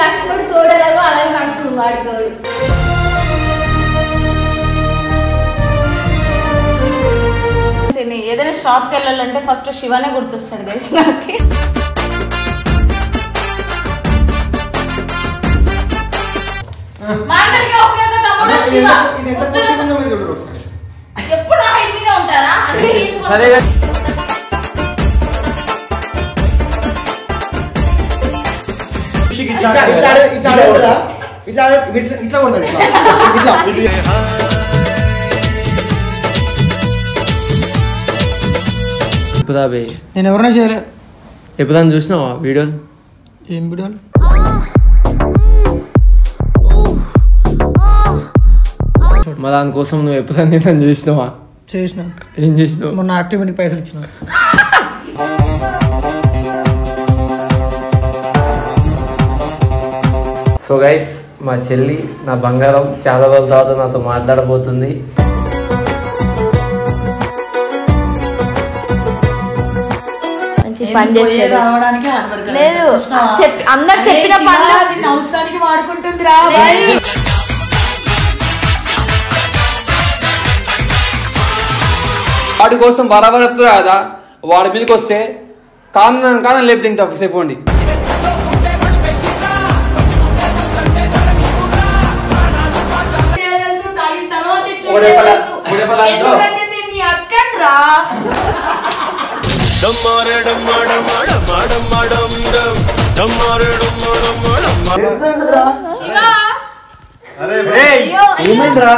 లక్ష్మణుడు తోడలాగో అలాగే అంటున్నాడు వాడి తోడు. ఏదైనా షాప్కి వెళ్ళాలంటే ఫస్ట్ శివనే గుర్తొస్తాడు గైస్ నాకు. మా అందరికీ ఒకే ఒక తమ్ముడు శివ. ఎప్పుడు నా హైట్ మీద ఉంటారా? నేను ఎవరైనా చేయలే. ఎప్పుడైనా చూసినావా వీడియోలు? ఏం వీడియోలు? మా దానికోసం నువ్వు ఎప్పుడైనా చేసినావా? చేసిన. ఏం చేసినావు? మొన్న యాక్టివిటీ పైసలు ఇచ్చిన. సో గైస్, మా చెల్లి నా బంగారం చాలా రోజుల తర్వాత నాతో మాట్లాడబోతుంది. అందరు చెప్పిన అవసరానికి వాడుకుంటుంది రా. వాడి కోసం బరాబర్ చెప్తున్నా కదా, వాడి మీదకి వస్తే కాదని లేపితే ఇంత సేపోండి. ఏమైందిరా?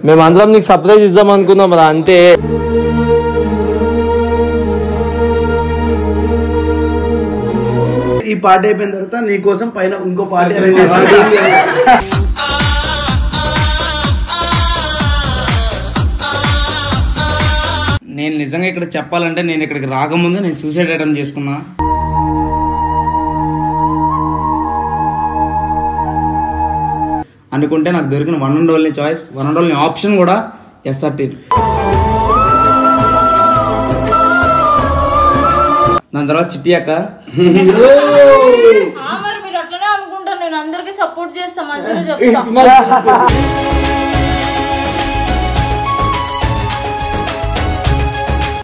మేమందరం నీకు సర్ప్రైజ్ ఇద్దాం అనుకున్నాం రా, అంతే. ఈ పార్టీ అయిపోయిన తర్వాత నీకోసం పైన ఇంకో పార్టీ అరేంజ్ చేస్తాను. నేను నిజంగా ఇక్కడ చెప్పాలంటే నేను ఇక్కడికి రాకముందు నేను సూసైడ్ అటెంప్ట్ చేసుకున్నా. అనుకుంటే నాకు దొరికిన one and only choice, one and only option కూడా ఎస్ఆర్టీ. దాని తర్వాత చిట్టి అక్క. మీరు అట్లనే అనుకుంటాను, నేను అందరికి సపోర్ట్ చేస్తా, మంచిగా చెప్తా.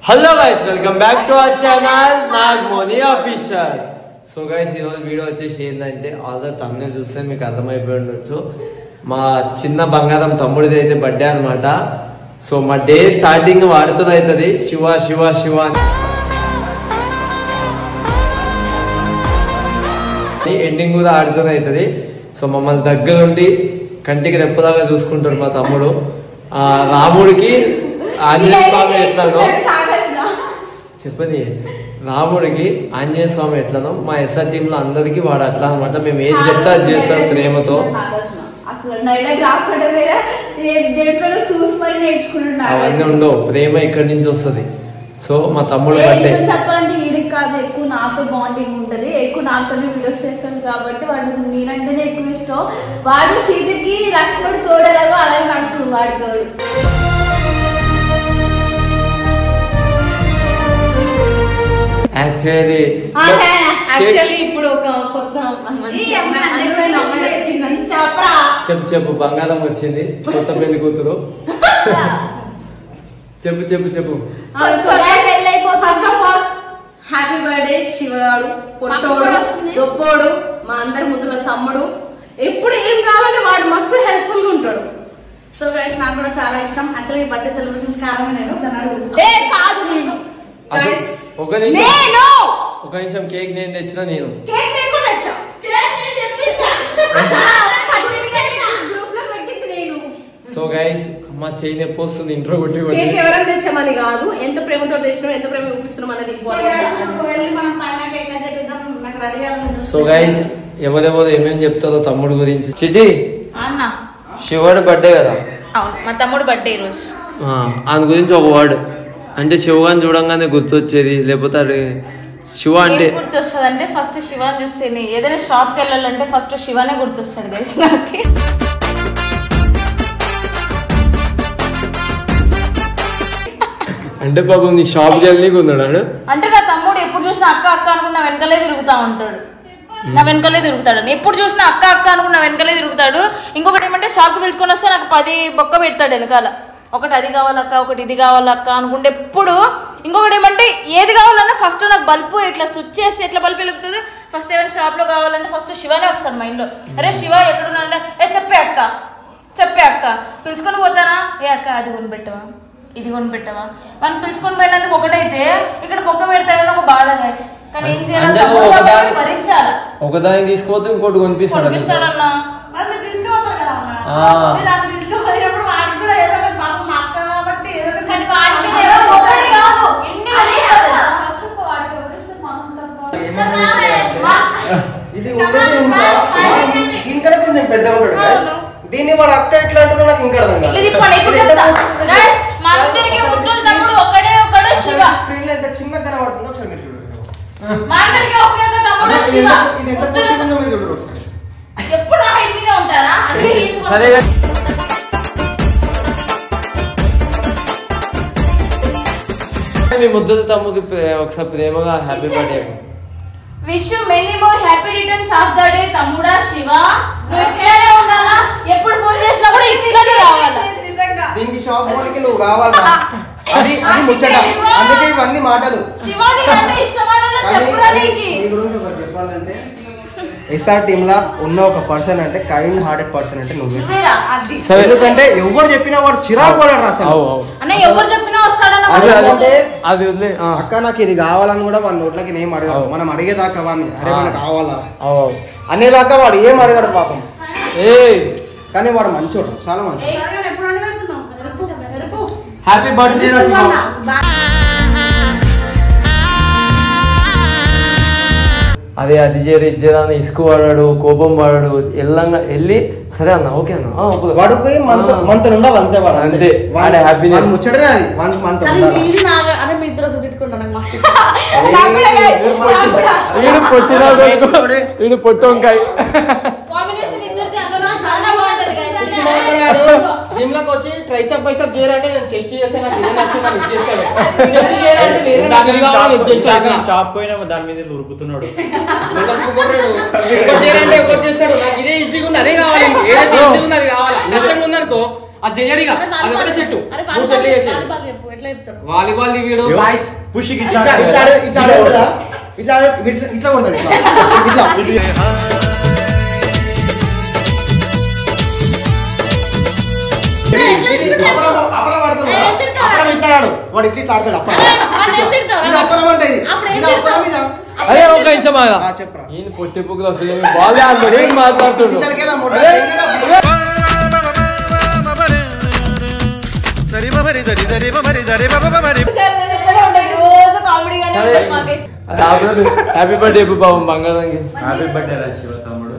Hello guys, welcome back to our channel Nagamoni official. So guys, ఈరోజు వీడియో వచ్చేసి ఏంటంటే ఆల్రెడీ తమ్ముని చూస్తే మీకు అర్థమైపోయి ఉండొచ్చు, మా చిన్న బంగారం తమ్ముడిది అయితే బర్త్డే అనమాట. సో మా డే స్టార్టింగ్ వాడుతూ అవుతుంది శివ శివ శివ అని, ఎండింగ్ కూడా ఆడుతూనే అవుతుంది. సో మమ్మల్ని దగ్గరుండి కంటికి రెప్పలాగా చూసుకుంటాడు మా తమ్ముడు. రాముడికి ఆంజనేయ స్వామి ఎట్లానో చెప్పని, రాముడికి ఆంజనేయ స్వామి ఎట్లనో మా ఎస్ఆర్ టీమ్ లో అందరికి వాడు అట్లా అనమాట. మేము ఏం చెప్తా అది చేస్తాం ప్రేమతో. అవన్నీ ఉండవు, ప్రేమ ఇక్కడి నుంచి వస్తుంది. సో మా తమ్ముడు బర్త్డే చెప్పాలంటే వీడికి కాదు, ఎక్కువ నాతో బాండింగ్ ఉంటది, ఎక్కువ నాతోనే వీడియోస్ చేస్తాను కాబట్టి వాడు నేనంటేనే ఎక్కువ ఇష్టం. వాడు సీతకి లక్ష్మణుడు తోడలాగో అలాగే అంటున్నాడు వాడి తోడు. యాక్చువల్లీ ఇప్పుడు ఒక కొత్త అందమైన అమ్మాయి వచ్చిందని చెప్పరా. చెప్పు బంగారం వచ్చింది, కొత్త పెళ్లి కూతురు. చెప్పు చెప్పు చెప్పు. First of all happy birthday శివగాడు, పొట్టోడు, దొప్పోడు, మా అందరి ముద్దుల తమ్ముడు. ఎప్పుడు ఏం కావాలంటే వాడు మస్తు హెల్ప్ఫుల్ గా ఉంటాడు. సో గైస్, నాకు కూడా చాలా ఇష్టం. యాక్చువల్లీ బర్త్డే సెలబ్రేషన్స్ కారణమే నేను కాదు నేను ఒక నిమిషం కేక్ నేను తెచ్చినా, నేను సో గైస్ మా చేయి నొప్పి వస్తుంది, ఇంట్రో కొట్టి కేక్ ఎవరైనా తెచ్చామని కాదు, ఎంత ప్రేమతో తెచ్చినాం, ఎంత ప్రేమ చూపిస్తున్నాం అనేది ఇంపార్టెంట్. సో గైస్, ఎవరెవరు ఏమేమి చెప్తారో తమ్ముడు గురించి. చిటి అన్న శివుడు బర్త్డే కదా? అవును, మా తమ్ముడు బర్త్డే ఈరోజు. ఆయన గురించి ఒక వర్డ్ అంటే శివగాని చూడంగానే గుర్తొచ్చేది, లేకపోతే శివ అంటే గుర్తొస్తుంది అంటే ఫస్ట్ శివాని చూస్తే, ఏదైనా షాప్కి వెళ్ళాలంటే ఫస్ట్ శివనే గుర్తొస్తాడు గైస్ నాకు. అంటే పాపం నీ షాప్కి వెళ్ళి ఉన్నాడు. అంటే నా తమ్ముడు ఎప్పుడు చూసినా అక్క అక్క అనుకున్న వెనకలే తిరుగుతా ఉంటాడు. నా వెనకలే తిరుగుతాడు. ఎప్పుడు చూసినా అక్క అక్క అనుకున్న వెనకలే తిరుగుతాడు. ఇంకొకటి ఏమంటే షాప్కి పిలుచుకొని వస్తే నాకు 10 బొక్క పెడతాడు వెనకాల. ఒకటి అది కావాలక్క, ఒకటి ఇది కావాలక్క అనుకుంటే ఎప్పుడు. ఇంకొకటి ఏమంటే ఏది కావాలన్నా ఫస్ట్ నాకు బల్బు ఇట్లా స్విచ్ చేసి ఎట్లా బల్బు వెలుగుతుంది. ఫస్ట్ ఏమైనా షాప్లో కావాలంటే ఫస్ట్ శివనే వస్తాడు మైండ్లో. అరే శివ ఎక్కడున్నాడంటే చెప్పే అక్క పిలుచుకొని పోతానా, ఏ అక్క అది కొనిపెట్టవా, ఇది కొనిపెట్టవా. మనం పిలుచుకొని పోయినందుకు ఒకటైతే ఇక్కడ బొక్క పెడతాడని ఒక బాధ. కానీ ఏం చేయాలి, భరించాలా. ఒకదాన్ని తీసుకోవద్దు ఇంకోటి కొనిపిస్తాడన్నా. ఇంకా కొంచెం పెద్ద ఉంటాడు. దీన్ని వాడు అక్క ఎట్లా అంటున్నా నాకు ఇంకా అర్థం కాదు. స్క్రీన్ లో ఎంత చిన్నగా కనబడుతుందో ఒకసారి మీరు చూడండి. సరే మీ ముద్దుల తమ్ముకి ఒకసారి ప్రేమగా happy birthday. Wish you many more happy returns of the day తమ్ముడా శివ. నువ్వు ఇక్కడే ఉండాలా, ఎప్పుడు ఫోన్ చేసినా కూడా ఇక్కడే రావాలా. దీనికి షాప్ పోనికి నువ్వు కావాలా, అది ముచ్చట. అందుకే ఇవన్నీ మాటలు. శివాని అంటే ఇష్టమా లేదా చెప్పురా నీకి. నీ గురించి ఒకటి చెప్పాలంటే ఎస్ఆర్ టీమ్ లా ఉన్న ఒక పర్సన్ అంటే కైండ్ హార్టెడ్ పర్సన్ అంటే నువ్వేరా. అది ఎందుకంటే ఎవరు చెప్పినా వాడు చిరాకు పడాడు అసలు. అన్న ఎవరు చెప్పినా వస్తాడన్న. అది వదిలే అక్క నాకు ఇది కావాలని కూడా వాడి నోట్లకి ఏం అడగాలి. మనం అడిగేదాకా వాడిని అరే మనకు కావాలా అనేదాకా వాడు ఏం అడగాడు పాపం. కానీ వాడు మంచోడు, చాలా మంచి. హ్యాపీ బర్త్డే అదే అది చేరి ఇది చేయాలని ఇసుకు పడాడు, కోపం పడాడు. వెళ్ళి సరే అన్న ఓకే అన్న వాడికి మనతో ఉండాలి అంతే. వాడు అంతే వాడి హ్యాపీనెస్ ముచ్చటనే అది మనతో పొట్టు వంకాయ జిమ్ లోకి వచ్చి ట్రైసప్ బైసప్ చేయాలంటే నేను చెస్ట్ చేస్తాను, నాకు ఇదే నచ్చింది నాకు ఇచ్చేస్తాడు. షాప్ పోయినా దాని మీద ఉరుకుతున్నాడు. చేయాలంటే ఒకటి చేస్తాడు. నాకు ఇదే ఈజీగా ఉంది అదే కావాలి, ఏదైతే ఈజీగా ఉంది అది కావాలి. కష్టంగా ఉందనుకో అది చేయడిగా అది ఒకటే సెట్ చేసేది. వాలీబాల్ వీడు పుష్ ఇట్లా కొడతాడు ఇట్లా వాడు ఇట్లా ఆడతాడు. అప్పరం అంటే అరే ఒక నిమిషం చెప్పరా ఈయన పొట్టి పుక్కులు అసలు బాగా ఆడతాడు, ఏం మాట్లాడుతున్నాడు. హ్యాపీ బర్త్డే పాపం బంగారానికి. హ్యాపీ బర్త్డే రా శివ తమ్ముడు.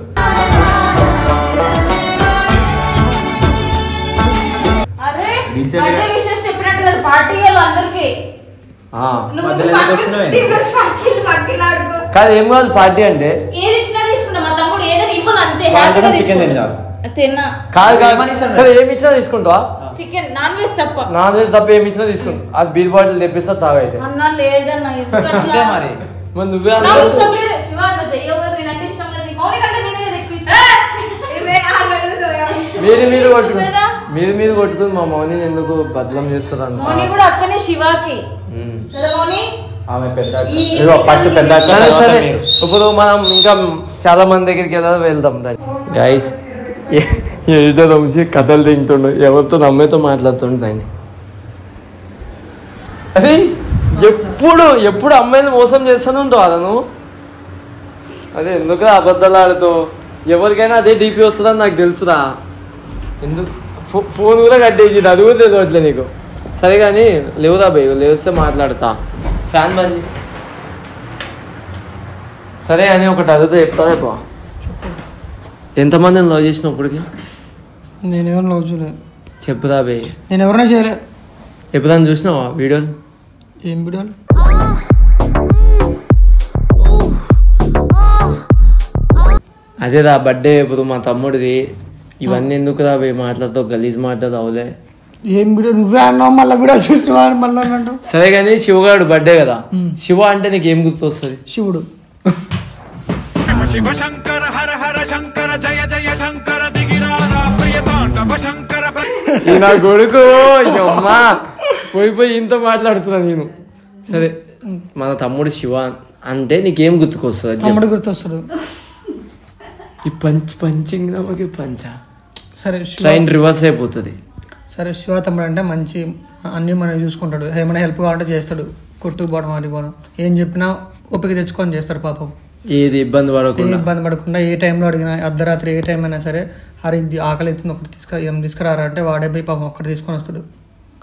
కాదు ఏం కాదు పార్టీ అంటే కాదు కాదు. సరే ఏమి ఇచ్చినా తీసుకుంటావా? చికెన్ నాన్ వెజ్ తప్ప ఏమి ఇచ్చినా తీసుకుంటా. అది బీర్ బాటిల్ తెప్పిస్తా తాగైతే అన్నా లేదన్నా. మరి నువ్వే మీరు కొట్టుకుని మా మౌనిని ఎందుకు బదలం చేస్తారు అన్న. అక్కనే శివాకి సరే ఇప్పుడు మనం ఇంకా చాలా మంది దగ్గరికి వెళ్దాం. గైస్ ఏదో వంశీ కథలు తింటుండు, ఎవరితో అమ్మాయితో మాట్లాడుతుండు దాన్ని. అది ఎప్పుడు అమ్మాయిని మోసం చేస్తూనే ఉంటావు అదను. అదే ఎందుకు అబద్ధాలు ఆడుతూ ఎవరికైనా అదే డీపీ వస్తుందని నాకు తెలుసురా. ఎందుకు ఫోన్ కూడా కట్టేసి అది కూడా తెలియట్లే నీకు. సరే కానీ లేవురా బై, లేవస్తే మాట్లాడతా. ఫ్యాన్ బంద్. సరే అని ఒకటి అడుగుతా చెప్తా. రేపు ఎంతమందిని లవ్ చేసినప్పటికి? నేను ఎవరు లవ్ చేయలేదు. చెప్పురా బై. నేను ఎవరైనా చేయలేదు. ఎప్పుడైనా చూసినావా వీడియోలు? ఏం వీడియోలు? అదేరా బర్త్డే ఇప్పుడు మా తమ్ముడిది. ఇవన్నీ ఎందుకు రా బై మాట్లాడుతావు, గలీజ్ మాట్లాడుతావు. అవులే ఏం వీడియో నువ్వే అన్నావు మళ్ళీ వీడియో చూసినవా అని మళ్ళీ అంటావు. సరే కానీ శివగాడు బర్త్డే కదా, శివ అంటే నీకు ఏం గుర్తు వస్తుంది? శివుడు. శివ శంకర హర హర శంకర జయ జయ శంకర దిగిరారా ప్రియ తాండవ శంకర. నా కొడుకు అమ్మా పోయి ఇంత మాట్లాడుతున్నా నేను. సరే మన తమ్ముడు శివ అంటే నీకేం గుర్తుకొస్తుంది? తమ్ముడు గుర్తొస్తాడు. ఈ పంచింగ్ నమ్మకి పంచా. సరే ట్రైన్ రివర్స్ అయిపోతుంది. సరే శివ తమ్ముడు అంటే మంచి అన్ని మనం చూసుకుంటాడు, ఏమైనా హెల్ప్ కావాలంటే చేస్తాడు, కొట్టు పోవడం ఆడిపోవడం ఏం చెప్పినా ఓపిక తెచ్చుకొని చేస్తాడు పాపం. ఏది ఇబ్బంది పడకుండా ఏ టైంలో అడిగినా అర్ధరాత్రి ఏ టైం అయినా సరే హరి ఆకలి అవుతుంది ఒకటి ఏం తీసుకురారా అంటే వాడే పోయి పాపం ఒక్కటి తీసుకొని వస్తాడు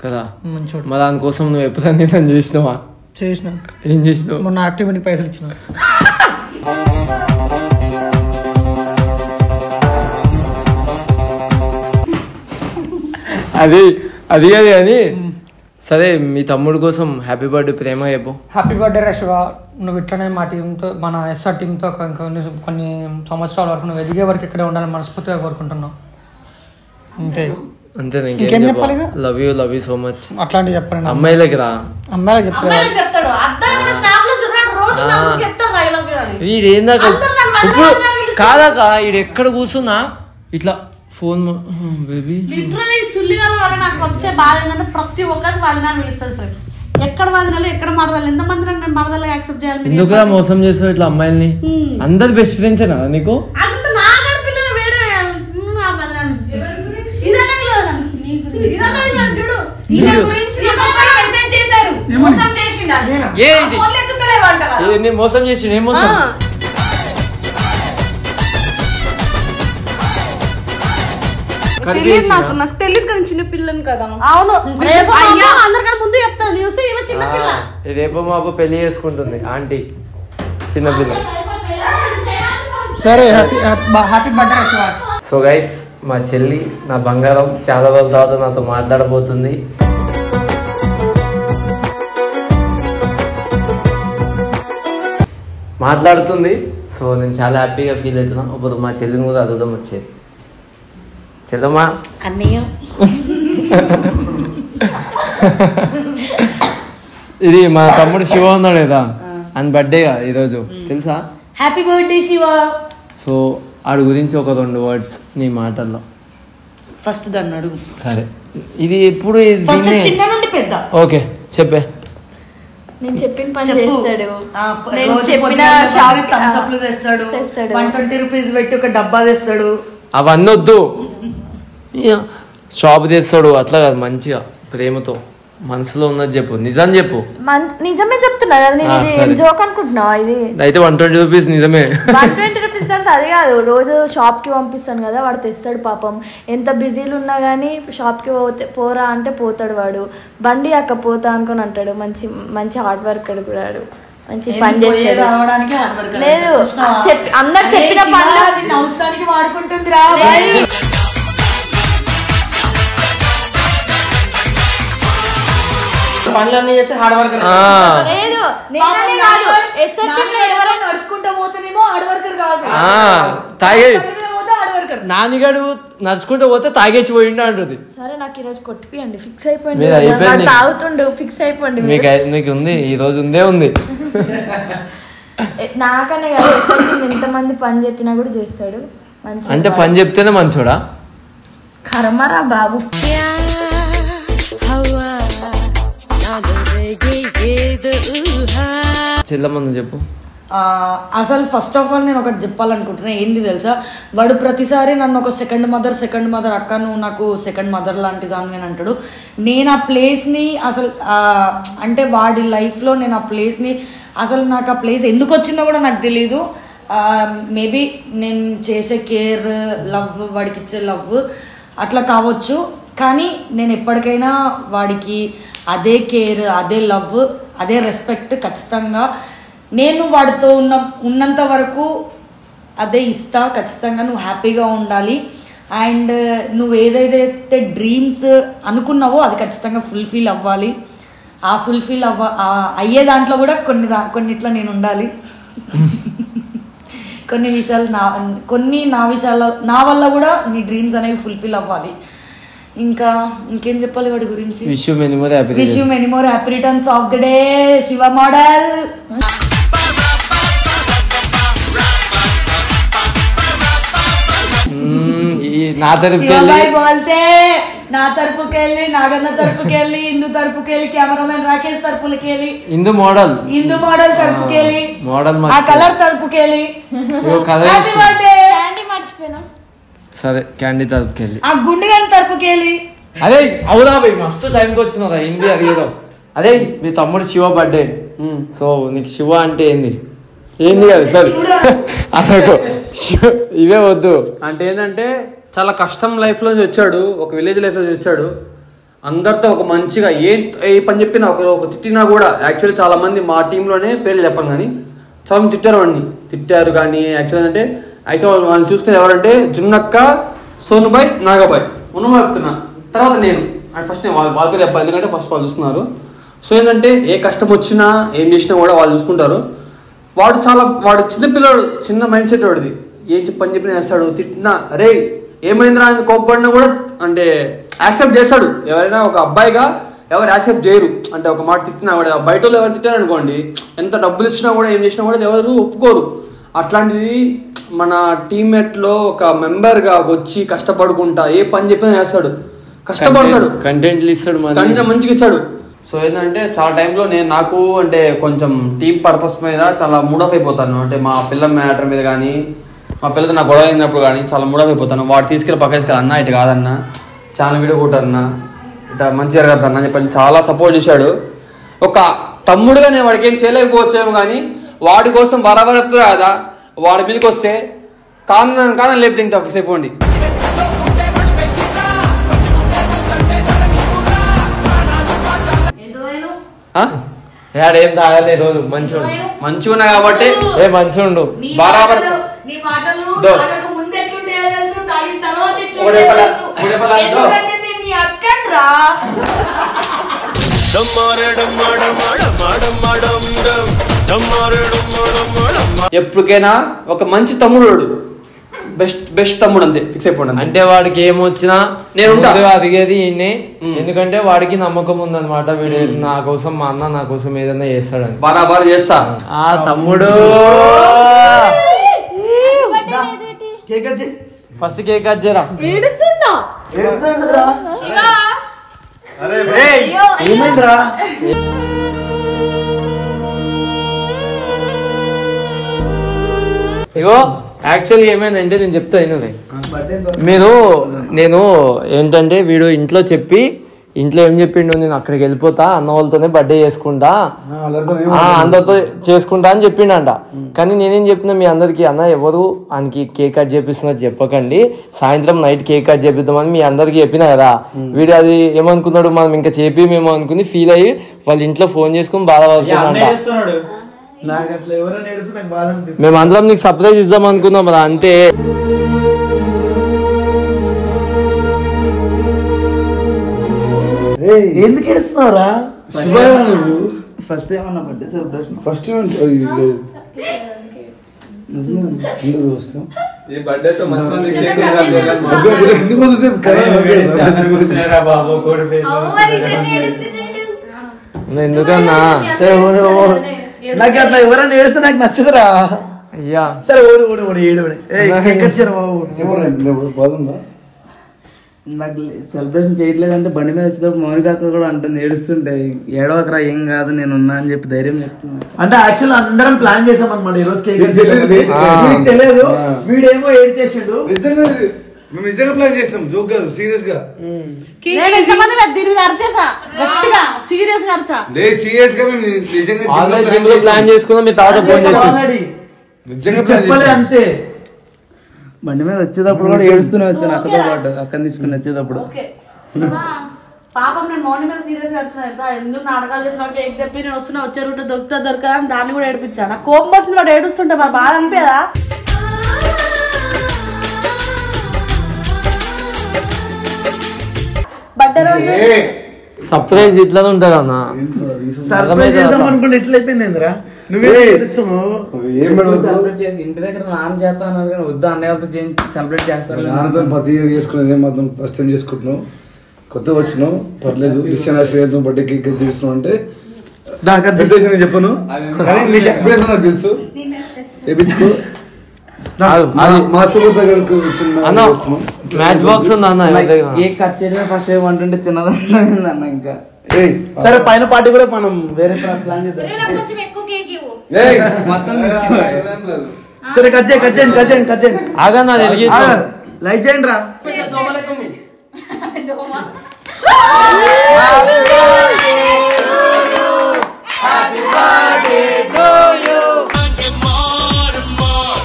కదా. మంచోడు. మా దానికోసం నువ్వు ఎప్పుడైనా నేను చేసినావా? చేసిన. ఏం చేసినావు? మొన్న యాక్టివిటీ పైసలు ఇచ్చిన. అది అని. సరే మీ తమ్ముడు కోసం హ్యాపీ బర్త్డే ప్రేమ చెప్పు. హ్యాపీ బర్త్డే రశివ. నువ్వు ఇట్లనే మా టీంతో మన ఎస్ఆర్ టీంతో కొన్ని సంవత్సరాల వరకు నువ్వు ఎదిగే వరకు ఇక్కడే ఉండాలని మనస్ఫూర్తిగా కోరుకుంటున్నావు. అంతే. ఇంకేం చెప్పాలి? Love you so much. అట్లాంటివి చెప్పండి. అమ్మాయిలకి రా. అమ్మాయిలకి చెప్తాడు. వీడేందాక ఇప్పుడు కాదాక ఈడు ఎక్కడ కూర్చున్నా ఇట్లా ఫోన్ బేబీ. లిటరల్లీ సుల్లిగాల వల్ల నాకు వచ్చే బాధ ఏంటంటే ప్రతి ఒక్కరికి వదినాలు పిలుస్తుంది ఫ్రెండ్స్. ఎక్కడ వదినాలు ఎక్కడ మరదలు, ఎంతమంది నేను మరదలు యాక్సెప్ట్ చేయాలి? ఎందుకులా మోసం చేస్తావు ఇట్లా అమ్మాయిల్ని? అందరు బెస్ట్ ఫ్రెండ్స్ కదా నీకు? అంత నాగడ పిల్లలు వేరే వదినాలు చూడు. మోసం చేసి ఏం మోసం? నాకు తెలియదు కానీ చిన్న పిల్లని కదా. అవును అందరికన్నా ముందు చెప్తాను న్యూస్. చిన్న పిల్ల రేపు మాపు పెళ్లి చేసుకుంటుంది ఆంటీ చిన్నపిల్ల. సరే హ్యాపీ బర్త్డే. సో గైస్ మా చెల్లి నా బంగారం చాలా రోజుల తర్వాత నాతో మాట్లాడబోతుంది. మాట్లాడుతుంది. సో నేను చాలా హ్యాపీగా ఫీల్ అవుతున్నా. ఇప్పుడు మా చెల్లిని కూడా అడుగుదాం వచ్చేది. చెల్లమ్మా అన్నయ్య ఇది మా తమ్ముడు శివ ఉన్నాడు కదా, అని బర్త్డే ఈరోజు తెలుసా? Happy birthday Shiva. సో ఆడి గురించి ఒక 2 వర్డ్స్ నీ మాటల్లో. ఫస్ట్ దాన్ని అడుగు. సరే ఇది ఎప్పుడు చిన్న నుండి పెద్ద. ఓకే చెప్పే. నేను చెప్పిన పని చేస్తాడు. నేను చెప్పిన థమ్స్ అప్లు తెస్తాడు. 120 రూపీస్ పెట్టి ఒక డబ్బా తెస్తాడు. అవన్నీ వద్దు, షాప్ తెస్తాడు. అట్లా కాదు, మంచిగా ప్రేమతో మనసులో ఉన్నది చెప్పు, నిజం చెప్పు. నిజమే చెప్తున్నా కదా నేను, జోక్ అనుకుంటున్నావా? ఇది అయితే 120 రూపీస్ నిజమే. 120 రూపీస్ అంటే అది కాదు, రోజు షాప్ కి పంపిస్తాను కదా, వాడు తెస్తాడు పాపం. ఎంత బిజీలు ఉన్నా గానీ షాప్ కి పోరా అంటే పోతాడు వాడు. బండి అక్క పోతా అనుకుని అంటాడు. మంచి మంచి హార్డ్ వర్కర్ కూడా, మంచి పని చేస్తాడు. లేదు అందరు చెప్పిన పనులు అవసరానికి వాడుకుంటుందిరా. పనులన్నీ చేస్తే హార్డ్ వర్క్. లేదు నడుచుకుంటా పోతేనేమో హార్డ్ వర్కర్ కాదు, నానిగాడు నడుచుకుంటూ పోతే తాగేసి పోయిండు అంటుంది. సరే నాకు ఈ రోజు కొట్టిపియండి, ఫిక్స్ అయిపోయింది. తాగుతుండు, ఫిక్స్ అయిపోండి. మీకు ఉంది ఈ రోజు ఉంది. నాకనే కాదు, ఎంతమంది పని చెప్పినా కూడా చేస్తాడు. మంచి అంటే పని చెప్తేనే మంచోడా? కర్మరా బాబు. చెల్లమ్మను చెప్పు. అసలు ఫస్ట్ ఆఫ్ ఆల్ నేను ఒకటి చెప్పాలనుకుంటున్నా. ఏంది తెలుసా, వాడు ప్రతిసారి నన్ను ఒక సెకండ్ మదర్ అక్క నువ్వు నాకు సెకండ్ మదర్ లాంటి దాన్ని నేను అంటాడు. నేను ఆ ప్లేస్ని అసలు అంటే వాడి లైఫ్లో నేను ఆ ప్లేస్ని అసలు నాకు ఆ ప్లేస్ ఎందుకు వచ్చిందో కూడా నాకు తెలీదు. మేబీ నేను చేసే కేర్, లవ్, వాడికి ఇచ్చే లవ్ అట్లా కావచ్చు. కానీ నేను ఎప్పటికైనా వాడికి అదే కేర్, అదే లవ్, అదే రెస్పెక్ట్ ఖచ్చితంగా నేను వాడితో ఉన్నంత వరకు అదే ఇస్తా. ఖచ్చితంగా నువ్వు హ్యాపీగా ఉండాలి. అండ్ నువ్వు ఏదైతే డ్రీమ్స్ అనుకున్నావో అది ఖచ్చితంగా ఫుల్ఫిల్ అవ్వాలి. ఆ ఫుల్ఫిల్ అయ్యే దాంట్లో కూడా కొన్నిట్లా నేను ఉండాలి. కొన్ని విషయాలు నా విషయాల్లో నా వల్ల కూడా నీ డ్రీమ్స్ అనేవి ఫుల్ఫిల్ అవ్వాలి. ఇంకా ఇంకేం చెప్పాలి వాడి గురించి? Wish you many more happy returns of the day Shiva model. నా తరపుకి వెళ్ళి నాగన్న తరపుకి వెళ్ళి హిందూ తరపుకి వెళ్ళి కెమెరామెన్ రాకేష్ తరపులకి వెళ్ళి హిందూ మోడల్ తరపుకి వెళ్ళి మోడల్ ఆ కలర్ తరపుకి వెళ్ళి సరే క్యాండీ తరపుకి వెళ్ళి ఆ గుండెగాని తరపుకి వెళ్ళి. అదే అవునా భయ్ మస్తు టైంకి వచ్చినారా హిందీ అడిగేదాం. అదే మీ తమ్ముడు శివ బర్త్డే, సో నీకు శివ అంటే ఏంది కాదు సారీ అనుకో ఇవే వద్దు అంటే ఏంటంటే చాలా కష్టం లైఫ్ నుంచి వచ్చాడు, ఒక విలేజ్ లైఫ్ నుంచి వచ్చాడు. అందరితో ఒక మంచిగా ఏ పని చెప్పినా ఒక తిట్టినా కూడా, యాక్చువల్లీ చాలా మంది మా టీంలోనే పేర్లు చెప్పను కానీ చాలా మంది తిట్టారు కానీ యాక్చువల్ అంటే అయితే వాళ్ళు చూసుకుని ఎవరంటే జున్నక్క, సోనుబాయ్, నాగబాయ్ ఉన్నమా చెప్తున్నా. తర్వాత నేను అండ్ ఫస్ట్ నేను వాళ్ళ పేరు చెప్పాలి, ఎందుకంటే ఫస్ట్ వాళ్ళు చూస్తున్నారు. సో ఏంటంటే ఏ కష్టం వచ్చినా ఏం చేసినా కూడా వాళ్ళు చూసుకుంటారు. వాడు చిన్నపిల్లాడు, చిన్న మైండ్ సెట్ వాడిది. ఏం పని చెప్పినా చేస్తాడు, తిట్టినా అరే ఏమైందిరా అని కోప్పడినా కూడా అంటే యాక్సెప్ట్ చేస్తాడు. ఎవరైనా ఒక అబ్బాయిగా ఎవరు యాక్సెప్ట్ చేయరు, అంటే ఒక మాట తిట్టినా కూడా బయట వాళ్ళు ఎవరు తిట్టారు అనుకోండి, ఎంత డబ్బులు ఇచ్చినా కూడా ఏం చేసినా కూడా ఎవరు ఒప్పుకోరు. అట్లాంటిది మన టీమ్మేట్లో ఒక మెంబర్గా వచ్చి కష్టపడుకుంటా ఏ పని చెప్పినా చేస్తాడు, కష్టపడతాడు, కంటెంట్లు ఇస్తాడు, మంచిగా ఇస్తాడు. సో ఏంటంటే చాలా టైంలో నాకు అంటే కొంచెం టీం పర్పస్ మీద చాలా మూడ్ ఆఫ్ అయిపోతాను. అంటే మా పిల్ల మ్యాటర్ మీద కానీ మా పిల్లతో నాకు గొడవ అయినప్పుడు కానీ చాలా మూడ్ ఆఫ్ అయిపోతాను. వాడు తీసుకెళ్ళి పక్కేసుకెళ్ళి అన్న ఇటు కాదన్నా చాలా వీడియో కొట్టారన్నా ఇట్లా మంచి జరగద్దన్నా అని చెప్పి చాలా సపోర్ట్ చేశాడు. ఒక తమ్ముడుగా నేను వాడికి ఏం చేయలేకపోవచ్చేమో కానీ వాడి కోసం బరాబర్ చెప్తారు కదా, వాడి మీదకి వస్తే కాదని లేపితే ఇంత ఫిక్స్ అయిపోండి. ఏం తాగాలి రోజు మంచిగా ఉన్నా కాబట్టి మంచిగా ఉండు బరాబర్. ఎప్పటికైనా ఒక మంచి తమ్ముడు, బెస్ట్ తమ్ముడు అంతే ఫిక్స్ అయిపోండి. అంటే వాడికి ఏమొచ్చినా నేను అడిగేది ఈయన్ని, ఎందుకంటే వాడికి నమ్మకం ఉందన్నమాట. వీడు నా కోసం మా అన్న నా కోసం ఏదైనా చేస్తాడని బరాబర్ చేస్తా. ఆ తమ్ముడు ఫస్ట్ కేక్ కట్ చేయరా. ఇగో యాక్చువల్లీ ఏమైందంటే నేను చెప్తా అయినది నేను ఏంటంటే వీడు ఇంట్లో చెప్పి ఇంట్లో ఏం చెప్పిండు, నేను అక్కడికి వెళ్ళిపోతా అన్న వాళ్ళతోనే బర్త్డే చేసుకుంటా అందరితో చేసుకుంటా అని చెప్పిండంట. కానీ నేనేం చెప్పినా మీ అందరికి అన్న ఎవరు ఆయనకి కేక్ కట్ చేపిస్తున్నది చెప్పకండి, సాయంత్రం నైట్ కేక్ కట్ చేపిద్దామని మీ అందరికి చెప్పినా కదా. వీడు అది ఏమనుకున్నాడు, మనం ఇంకా చేపిమేమో అనుకుని ఫీల్ అయ్యి వాళ్ళ ఇంట్లో ఫోన్ చేసుకుని బాధపడుతున్నాడంట. మేమందరం నీకు సర్ప్రైజ్ ఇద్దాం అనుకున్నాం రా అంతే. ఎందుకు ఏడుస్తున్నావురా? ఫస్ట్ ఏమన్నా బర్త్డే సెలబ్రేషన్ ఫస్ట్ ఎందుకన్నా నాకు అట్లా ఎవరైనా ఏడిస్తే నాకు నచ్చదురా. అయ్యా సరే ఓడి ఓడి ఓడి ఏడు బాగుందా? నాకు సెలబ్రేషన్ చేయట్లేదంటే బండి మీద వచ్చేటప్పుడు మౌనిక కూడా అంటుంది ఏడుస్తుంటే, ఏడవకరా ఏం కాదు నేను ఉన్నా అని చెప్పి ధైర్యం చెప్తున్నా. అంటే యాక్చువల్ అందరం ప్లాన్ చేసాం అనమాట ఈ రోజు కేక్ తెలియదు, వీడేమో ఏడు చేసిండు. మేము నిజంగా ప్లాన్ చేస్తాం, జోక్ కాదు సీరియస్ గా. సీరియస్ గా మేము నిజంగా ప్లాన్ చేసుకున్నాం. మీ తాత ఫోన్ చేసి నిజంగా చెప్పలే అంతే. బండి మీద వచ్చేటప్పుడు కూడా ఏడుస్తూనే వచ్చాను అక్కతో పాటు, అక్కని తీసుకుని వచ్చేటప్పుడు. పాపం నేను మార్నింగ్ మీద సీరియస్ గా వచ్చిన ఎందుకు నాటకాలు చేసిన కేక్ చెప్పి నేను వస్తున్నా వచ్చే రూట్ దొరకదా అని దాన్ని కూడా ఏడిపించాను. నాకు కోపం వచ్చిన వాడు ఏడుస్తుంటే మరి బాధ అనిపేదా? బర్త్డే రోజు సర్ప్రైజ్ ఇట్లా ఉంటది అన్న. సర్ప్రైజ్ చేద్దాం అనుకుంటే ఎట్లా అయిపోయింది ఏంద్రా? నువ్వే సెలబ్రేట్ చేసి ఇంటి దగ్గర నాన్న చేస్తాను కానీ వద్దు అన్నయ్యతో సెలబ్రేట్ చేస్తాను. నాన్నతో ప్రతి ఇయర్ చేసుకునేది మాత్రం ఫస్ట్ టైం చేసుకుంటున్నాం. కొత్తగా వచ్చినావు పర్లేదు రిషన్ శ్రీతో బర్త్డే కేక్ చేస్తున్నావు అంటే ఉద్దేశం నేను చెప్పను కానీ నీకు ఎక్స్ప్రెషన్ నాకు తెలుసు చేపించుకో మ్యాచ్ బాక్స్ ఉంది అన్న కేక్ కట్ చేయడమే ఫస్ట్ ఏమంటుంటే చిన్నదన్న ఇంకా సరే పైన పార్టీ కూడా మనం వేరే ప్లాన్ చేద్దాం మొత్తం సరే కట్ చేయండి ఆగన్నా లైట్ చేయండి రా Happy birthday to you. Happy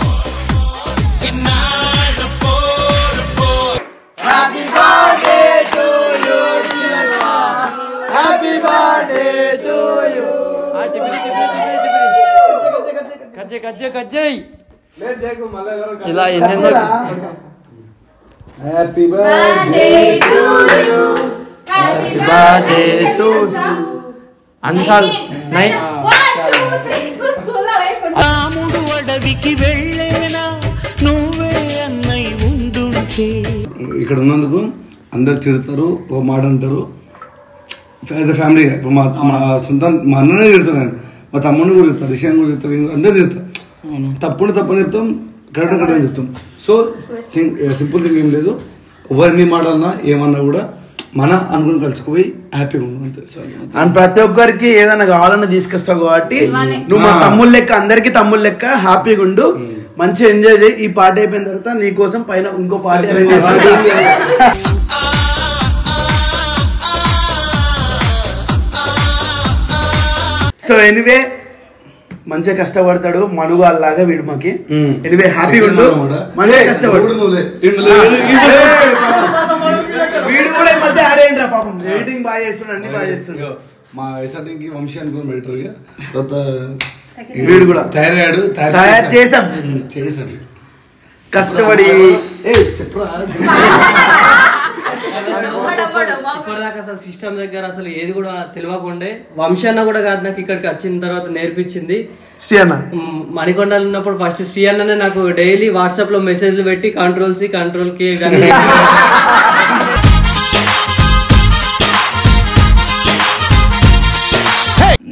birthday to you, Shiva. Happy birthday to you. కజ్జే ఇలా ఎన్నెన్నో happy birthday to you happy birthday to అన్సాల్ నై రాముడు అడవికి వెళ్ళేనా నువ్వే అన్నై ఉండుంటే ఇక్కడ ఉన్నందుకు అందరు తిడతారు ఒక మాట అంటారు యాజ్ అ ఫ్యామిలీ మా సొంత మా అన్ననే తిడతారు నేను మా తమ్ముడిని కూడా తిడతారు రిషాన్ కూడా తిడతారు అందరూ తిడతారు తప్పని చెప్తాం కరెక్ట్ అని చెప్తాం సో సింపుల్ థింగ్ ఏం లేదు ఎవరిని మాటలన్నా ఏమన్నా కూడా మన అనుకుని కలుసుకుపోయి హ్యాపీగా ఉన్నాం అంతే సార్ అండ్ ప్రతి ఒక్కరికి ఏదైనా కావాలని తీసుకొస్తావు కాబట్టి నువ్వు మా తమ్ముళ్ళ లెక్క అందరికి తమ్ముళ్ళ లెక్క హ్యాపీగా ఉండు మంచిగా ఎంజాయ్ చేయి ఈ పార్టీ అయిపోయిన తర్వాత నీ కోసం పైన ఇంకో పార్టీ అరేంజ్ చేస్తాను సో ఎనీవే మంచిగా కష్టపడతాడు మనుగాల్లాగా వీడు మాకి ఎనీవే హ్యాపీగా ఉండు మంచిగా కష్టపడు వీడు కూడా ఈ మధ్య యాడ్ అయ్యిండ్రా పాపం ఎడిటింగ్ బాగా చేస్తున్నాడు అన్ని బాగా చేస్తున్నాడు మా ఎస్ఆర్టీకి వంశీ అనుకుని బెటర్ తర్వాత వీడు కూడా తయారు చేసాం కష్టపడి ఇప్పటిదాకా అసలు సిస్టమ్ దగ్గర అసలు ఏది కూడా తెలియకుండే వంశాన్న కూడా కాదు నాకు ఇక్కడికి వచ్చిన తర్వాత నేర్పించింది శ్రీ అన్న మణికొండలు ఉన్నప్పుడు ఫస్ట్ శ్రీ అన్ననే నాకు డైలీ వాట్సాప్ లో మెసేజ్లు పెట్టి కంట్రోల్ సి కంట్రోల్ కే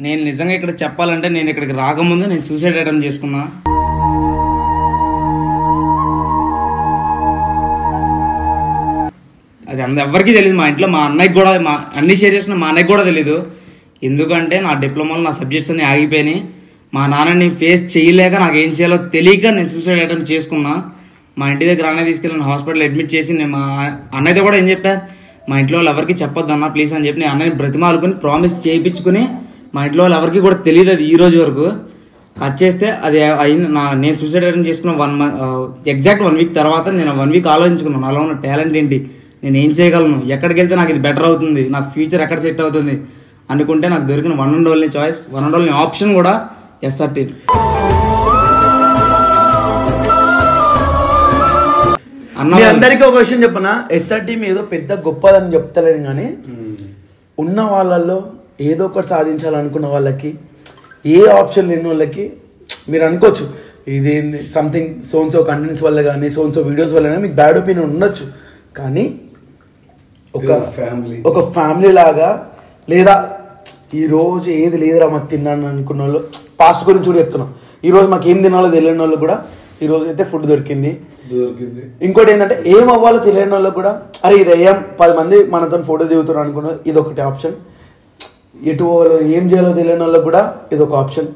నేను నిజంగా ఇక్కడ చెప్పాలంటే నేను ఇక్కడికి రాకముందు నేను సూసైడ్ అటెంప్ట్ చేసుకున్నా అది ఎవరికి తెలియదు మా ఇంట్లో మా అన్నయ్యకి కూడా అన్ని షేర్ చేసిన మా అన్నయ్యకి కూడా తెలీదు ఎందుకంటే నా డిప్లొమాలో నా సబ్జెక్ట్స్ అన్ని ఆగిపోయినాయి మా నాన్నని ఫేస్ చేయలేక నాకు ఏం చేయాలో తెలియక నేను సూసైడ్ అటెంప్ట్ చేసుకున్నా మా ఇంటి దగ్గర అన్నయ్య తీసుకెళ్ళి హాస్పిటల్ అడ్మిట్ చేసి నేను మా అన్నయ్యతో కూడా ఏం చెప్పా మా ఇంట్లో వాళ్ళు ఎవరికి చెప్పొద్దు అన్న ప్లీజ్ అని చెప్పి నేను అన్నయ్యని బ్రతిమాలుకొని ప్రామిస్ చేయించుకుని మా ఇంట్లో వాళ్ళు ఎవరికి కూడా తెలియదు అది ఈ రోజు వరకు కట్ చేస్తే అది అయింది నేను సూసైడ్ అటెంప్ట్ చేసుకున్న 1 month ఎగ్జాక్ట్ 1 week తర్వాత నేను 1 week ఆలోచించుకున్నాను నాలో ఉన్న టాలెంట్ ఏంటి నేను ఏం చేయగలను ఎక్కడికి వెళ్తే నాకు ఇది బెటర్ అవుతుంది నాకు ఫ్యూచర్ ఎక్కడ సెట్ అవుతుంది అనుకుంటే నాకు దొరికిన one and only choice one and only option కూడా ఎస్ఆర్టీ మీ అందరికీ ఒక విషయం చెప్పనా ఎస్ఆర్టీ ఏదో పెద్ద గొప్పదని చెప్తలేను కానీ ఉన్న వాళ్ళల్లో ఏదో ఒకటి సాధించాలనుకున్న వాళ్ళకి ఏ ఆప్షన్ లేని వాళ్ళకి మీరు అనుకోవచ్చు ఇదేంది సంథింగ్ సోన్సో కంటెంట్స్ వల్ల కానీ సోన్సో వీడియోస్ వల్ల కానీ మీకు బ్యాడ్ ఒపీనియన్ ఉండొచ్చు కానీ ఒక ఫ్యామిలీ లాగా లేదా ఈరోజు ఏది లేదురా మాకు తిన్నాను అనుకున్న వాళ్ళు పాస్ట్ గురించి కూడా చెప్తున్నాం ఈరోజు మాకు ఏం తినాలో తెలియని వాళ్ళు కూడా ఈరోజు అయితే ఫుడ్ దొరికింది ఇంకోటి ఏంటంటే ఏం అవ్వాలో తెలియని వాళ్ళకి కూడా అరే ఇది ఏం 10 మంది మనతో ఫోటో దిగుతున్నారు అనుకున్నా ఇది ఒకటి ఆప్షన్ ఎటు ఏం చేయాలో తెలియని వాళ్ళకి కూడా ఇది ఒక ఆప్షన్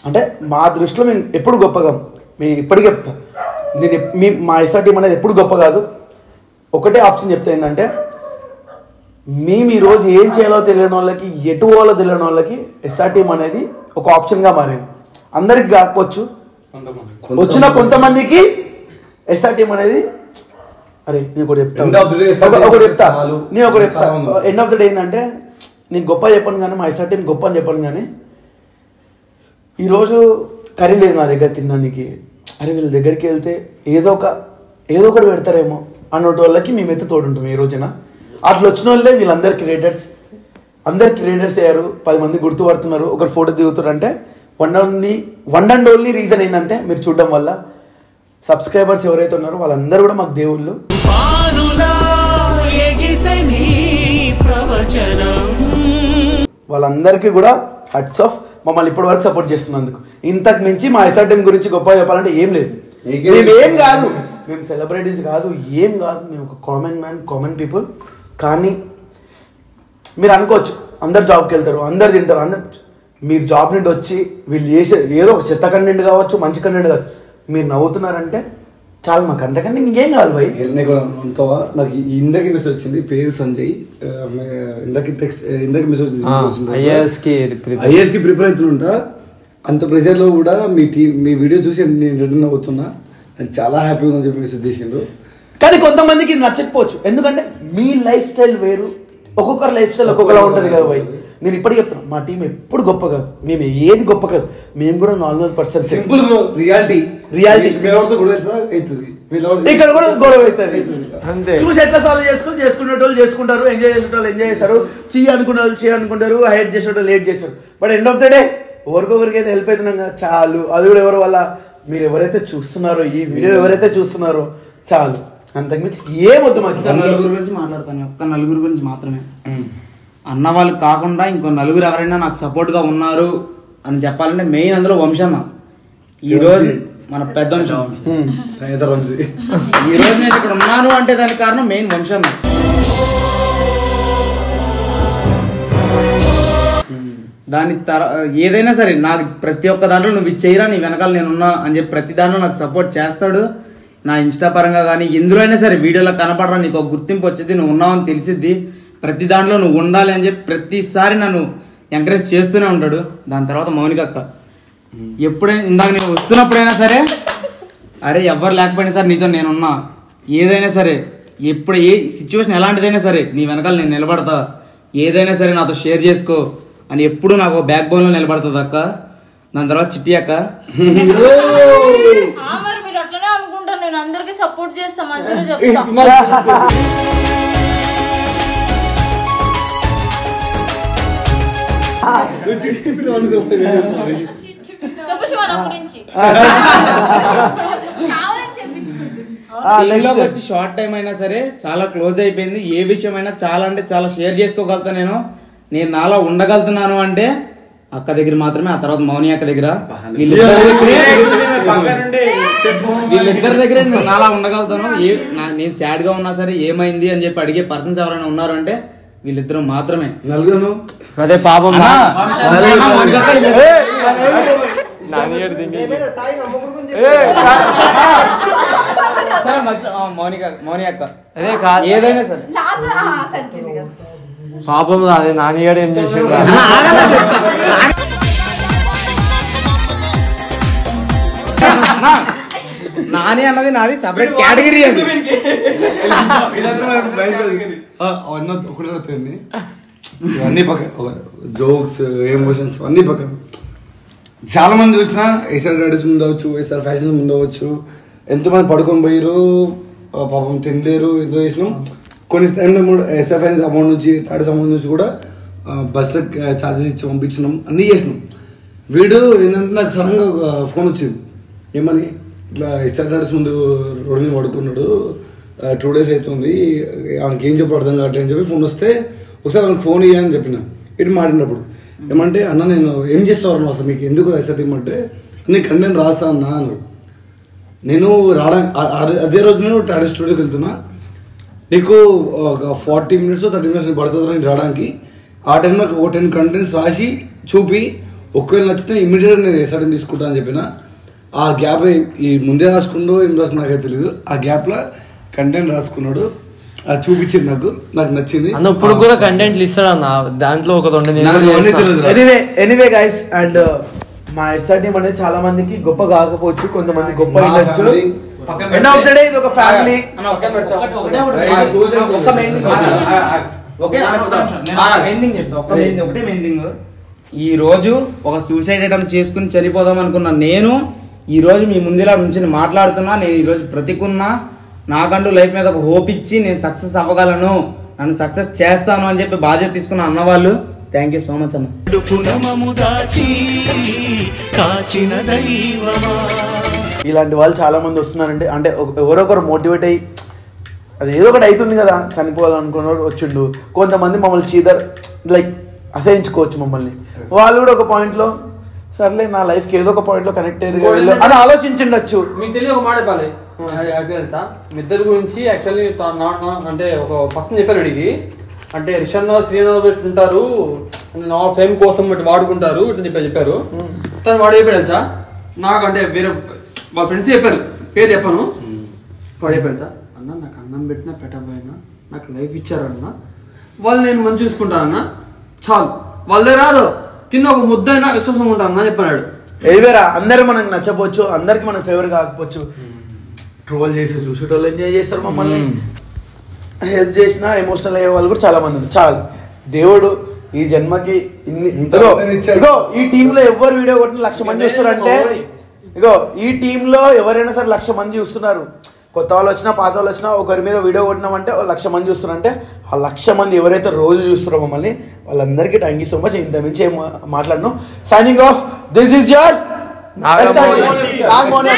అంటే మా దృష్టిలో మేము ఎప్పుడు గొప్పగా మేము ఇప్పటికీ చెప్తాం నేను మా ఎస్ఆర్ టీం అనేది ఎప్పుడు గొప్ప కాదు ఒకటే ఆప్షన్ చెప్తా ఏంటంటే మేము ఈరోజు ఏం చేయాలో తెలియని వాళ్ళకి ఎటు పోవాలో తెలియని వాళ్ళకి ఎస్ఆర్ టీం అనేది ఒక ఆప్షన్గా మారింది అందరికి కాకపోవచ్చు వచ్చిన కొంతమందికి ఎస్ఆర్ టీం అనేది అరే నేను ఒకటి చెప్తా నేను ఒకటి చెప్తా ఎండ్ ఆఫ్ ద డే ఏంటంటే నేను గొప్ప చెప్పను కానీ మా ఎస్ఆర్ టీం గొప్ప అని చెప్పను కానీ ఈరోజు కర్రీ లేదు నా దగ్గర తినడానికి అరే వీళ్ళ దగ్గరికి వెళ్తే ఏదో ఒకటి పెడతారేమో అన్నట్టు వాళ్ళకి మేమైతే తోడుంటాం ఈ రోజున అట్లా వచ్చిన వాళ్ళే వీళ్ళందరు క్రియేటర్స్ అందరు క్రియేటర్స్ అయ్యారు 10 మంది గుర్తుపడుతున్నారు ఒకరు ఫోటో దిగుతారు అంటే వన్ అండ్ ఓన్లీ రీజన్ ఏంటంటే మీరు చూడడం వల్ల సబ్స్క్రైబర్స్ ఎవరైతే ఉన్నారో వాళ్ళందరూ కూడా మాకు దేవుళ్ళు ముగిసే నీ ప్రవచనం. వాళ్ళందరికీ కూడా హట్స్ ఆఫ్, మమ్మల్ని ఇప్పటి వరకు సపోర్ట్ చేస్తున్నందుకు. ఇంతకు మించి మా ఎస్ఆర్ గురించి గొప్ప చెప్పాలంటే ఏం లేదు. మేము ఏం కాదు, మేము సెలబ్రిటీస్ కాదు, ఏం కాదు, మేము ఒక కామన్ మ్యాన్, కామన్ పీపుల్. కానీ మీరు అనుకోవచ్చు అందరు జాబ్కి వెళ్తారు, అందరు తింటారు, అందరు. మీరు జాబ్ నుండి వచ్చి వీళ్ళు చేసే ఏదో ఒక చెత్త కంటెంట్ కావచ్చు, మంచి కంటెంట్ కావచ్చు, మీరు నవ్వుతున్నారంటే చాలు మాకు, అంతకంటే ఇంకేం కావాలి భయ్. నాకు ఇందాక మెసేజ్ వచ్చింది, పేరు సంజయ్. ఇందాక మెసేజ్ వచ్చింది, ఐఏఎస్కి ప్రిపేర్ అవుతుంటా. అంత ప్రెషర్లో కూడా మీ వీడియో చూసి నేను రిటర్న్ అవుతున్నా, చాలా హ్యాపీగా ఉందని చెప్పి మెసేజ్ చేసిండు. కానీ కొంతమందికి ఇది నచ్చకపోవచ్చు, ఎందుకంటే మీ లైఫ్ స్టైల్ వేరు, ఒక్కొక్కరు లైఫ్ స్టైల్ ఒక్కొక్కలా ఉంటుంది కదా భయ్. నేను ఇప్పటికీ చెప్తాను, మా టీం ఎప్పుడు గొప్ప కాదు, మేము ఏది గొప్ప కాదు, మేము కూడా నార్మల్ పర్సన్. సింపుల్ రియాలిటీ ఇక్కడ కూడా గొడవ అవుతుంది. చూసి ఎట్లా సాల్వ్ చేసుకునేటోళ్ళు చేసుకుంటారు, ఎంజాయ్ చేసేటోళ్ళు ఎంజాయ్ చేస్తారు, అనుకునే వాళ్ళు అనుకుంటారు, హైట్ చేసేటోళ్ళు లేట్ చేస్తారు. But end of the day ఎవరికొకరికైతే హెల్ప్ అవుతున్నాం కదా చాలు. అది కూడా ఎవరి వల్ల, మీరు ఎవరైతే చూస్తున్నారో ఈ వీడియో ఎవరైతే చూస్తున్నారో చాలు, అంతకుమించి ఏమొద్దు మాకు. నలుగురు గురించి మాట్లాడతాను, ఒక్క నలుగురు గురించి మాత్రమే. అన్న వాళ్ళు కాకుండా ఇంకో నలుగురు ఎవరైనా నాకు సపోర్ట్ గా ఉన్నారు అని చెప్పాలంటే మెయిన్ అందులో వంశన్న. ఈ రోజు మన పెద్ద వంశం, ఈ రోజు నేను ఇక్కడ ఉన్నాను అంటే దానికి కారణం మెయిన్ వంశన్న. దాని ఏదైనా సరే నాకు ప్రతి ఒక్క దాంట్లో నువ్వు ఇది చేయరా, నీ వెనకాల నేనున్నా అని చెప్పి ప్రతి దాంట్లో నాకు సపోర్ట్ చేస్తాడు. నా ఇన్స్టా పరంగా కానీ ఎందులో అయినా సరే వీడియోలో కనపడరా, నీకు ఒక గుర్తింపు వచ్చేది, నువ్వు ఉన్నావని తెలిసిద్ది, ప్రతి దాంట్లో నువ్వు ఉండాలి అని చెప్పి ప్రతిసారి నన్ను ఎంకరేజ్ చేస్తూనే ఉంటాడు. దాని తర్వాత మౌనిక అక్క ఎప్పుడైనా ఇందాక నేను వస్తున్నప్పుడైనా సరే, అరే ఎవ్వరు లేకపోయినా సరే నీతో నేనున్నా, ఏదైనా సరే ఎప్పుడు ఏ సిచ్యువేషన్ ఎలాంటిదైనా సరే నీ వెనకాల నేను నిలబడతా, ఏదైనా సరే నాతో షేర్ చేసుకో అని ఎప్పుడు నాకు బ్యాక్ బోన్ లో నిలబడుతుంది అక్క. దాని తర్వాత చిట్టి అక్క. మరి మీరు అట్లనే అనుకుంటారు, నేను అందరికి సపోర్ట్ చేస్తా, మంచిగా చెప్తా. చెప్పు శివ నా గురించి. వచ్చి షార్ట్ టైం అయినా సరే చాలా క్లోజ్ అయిపోయింది. ఏ విషయం అయినా చాలా అంటే చాలా షేర్ చేసుకోగలుగుతా. నేను నాలా ఉండగలుగుతున్నాను అంటే అక్క దగ్గర మాత్రమే, ఆ తర్వాత మౌని అక్క దగ్గర, వీళ్ళిద్దరి దగ్గరే నేను నాలా ఉండగలుగుతాను. నేను సాడ్ గా ఉన్నా సరే ఏమైంది అని చెప్పి అడిగే పర్సన్స్ ఎవరైనా ఉన్నారు అంటే వీళ్ళిద్దరు మాత్రమే. అదే పాపం సరే మౌని అక్క అదే ఏదైనా సరే పాపం అదే నాన్నగాడు ఏం చేసాడు. నాని అన్నది నాది సపరేట్ కేటగిరీ. అది ఇవన్నీ పక్కన, జోక్స్, ఎమోషన్స్ అన్నీ పక్కన. చాలా మంది చూసినా ఎస్ఆర్ డాడీస్ ముందు అవచ్చు, ఎస్ఆర్ ఫ్యాషన్స్ ముందు అవచ్చు, ఎంతోమంది పడుకొని పోయారు, పాపం తినలేరు, ఎంతో చేసినాం. కొన్ని టైంలో కూడా ఎస్ఆర్ ఫ్యాషన్స్ అమౌంట్ నుంచి, డాడీస్ అమౌంట్ నుంచి కూడా బస్సులో ఛార్జెస్ ఇచ్చి పంపించినాం, అన్నీ చేసినాం. వీడు ఏంటంటే నాకు సడన్గా ఒక ఫోన్ వచ్చింది, ఏమని ఇట్లా ఎస్ఆర్ డాడీస్ ముందు రోడ్డు మీద పడుకున్నాడు, 2 days అవుతుంది, ఆయనకి ఏం చెప్పి అర్థం కావట్లేదు అని చెప్పి ఫోన్ వస్తే ఒకసారి ఆయనకు ఫోన్ ఇయ్యని చెప్పిన. ఇటు మాట్లాడినప్పుడు ఏమంటే, అన్న నేను ఏం చేస్తావు అన్న అసలు మీకు ఎందుకు ఎస్ఆర్ టీమ్ అంటే, నేను కంటెంట్ రాస్తా అన్నా అన్నాడు. నేను అదే రోజు నేను టాడీ స్టూడియోకి వెళ్తున్నా, నీకు ఒక 40 minutes 30 minutes పడుతుంది నేను రావడానికి. ఆ టైంలో ఒక 10 కంటెంట్స్ రాసి చూపి, ఒకవేళ నచ్చితే ఇమ్మీడియట్గా నేను ఎస్ఆర్ టీమ్ తీసుకుంటా అని చెప్పిన. ఆ గ్యాప్ ఈ ముందే రాసుకుందో ఏం రాసుకున్నా నాకైతే తెలియదు. ఆ గ్యాప్లో కంటెంట్ రాసుకున్నాడు, అది చూపించింది, నాకు నచ్చింది. అన్న ఇప్పుడు కూడా కంటెంట్లు ఇస్తాడు అన్న, దాంట్లో ఒక 2 ఎనీవే గైస్, అండ్ మా ఎస్ఆర్ టీమ్ అనేది చాలా మందికి గొప్ప కాకపోవచ్చు, కొంతమంది గొప్ప అయ్యొచ్చు. ఎండ్ ఆఫ్ ద డే ఇది ఒక ఫ్యామిలీ. ఒకటే మెయిన్ థింగ్, ఈ రోజు ఒక సూసైడ్ అటెంప్ట్ చేసుకుని చనిపోదాం అనుకున్నా నేను ఈ రోజు మీ ముందులా నుంచి మాట్లాడుతున్నా. నేను ఈ రోజు బ్రతికున్నా, నాకంటూ లైఫ్ మీద ఒక హోప్ ఇచ్చి నేను సక్సెస్ అవ్వగలను, నన్ను సక్సెస్ చేస్తాను అని చెప్పి బాధ్యత తీసుకున్న అన్నవాళ్ళు, థ్యాంక్ యూ సో మచ్ అన్న. ఇలాంటి వాళ్ళు చాలా మంది వస్తున్నారంటే, అంటే ఎవరొకరు మోటివేట్ అయ్యి అది ఏదో ఒకటి అవుతుంది కదా, చనిపోవాలనుకున్నాడు వచ్చిండు. కొంతమంది మమ్మల్ని చీదర్ లైక్ అసహించుకోవచ్చు మమ్మల్ని, వాళ్ళు కూడా ఒక పాయింట్లో సర్లే నా లైఫ్కి ఏదో ఒక పాయింట్లో కనెక్ట్ అయ్యారు అని ఆలోచించుండొచ్చు. మీకు తెలియదు ఒక మాట చెప్పాలి తెలుసా, మీ ఇద్దరి గురించి యాక్చువల్లీ అంటే ఒక పర్సన్ చెప్పారు వీడికి, అంటే రిషన్న శ్రీనాథ్ పెట్టుకుంటారు నా ఫేమ్ కోసం బట్టి వాడుకుంటారు ఇట్లా చెప్పారు. తను వాడు చెప్పాడు తెలుసా నాకు, అంటే వేరే వాళ్ళ ఫ్రెండ్స్ చెప్పారు, పేరు చెప్పాను. వాడు చెప్పాడు సార్, అన్న నాకు అన్నం పెట్టినా పెట్టకపోయినా నాకు లైఫ్ ఇచ్చారన్న, వాళ్ళు నేను మంచి చూసుకుంటానన్నా చాలు, వాళ్ళదే రాదు తిన్న ఒక ముద్దైనా విశ్వాసం ఉంటానన్నా చెప్పాడు. ఏవేరా అందరు మనకు నచ్చపోవచ్చు, అందరికి మనం ఫేవర్ కాకపోవచ్చు, ట్రోల్ చేసి చూసేటోళ్ళు ఎంజాయ్ చేస్తారు, మమ్మల్ని హెల్ప్ చేసిన ఎమోషనల్ అయ్యే వాళ్ళు కూడా చాలా మంది ఉన్నారు. చాలు దేవుడు ఈ జన్మకి ఇగో ఈ టీంలో ఎవరు వీడియో కొట్టిన 1,00,000 మంది చూస్తారంటే, ఇగో ఈ టీంలో ఎవరైనా సరే 1,00,000 మంది చూస్తున్నారు. కొత్త వాళ్ళు వచ్చినా పాత వాళ్ళు వచ్చినా ఒకరి మీద వీడియో కొట్టినామంటే 1,00,000 మంది చూస్తున్నారంటే ఆ 1,00,000 మంది ఎవరైతే రోజు చూస్తారో మమ్మల్ని వాళ్ళందరికీ థ్యాంక్ యూ సో మచ్. ఇంత మించి ఏం మాట్లాడను. Signing off, this is your నాగమౌని.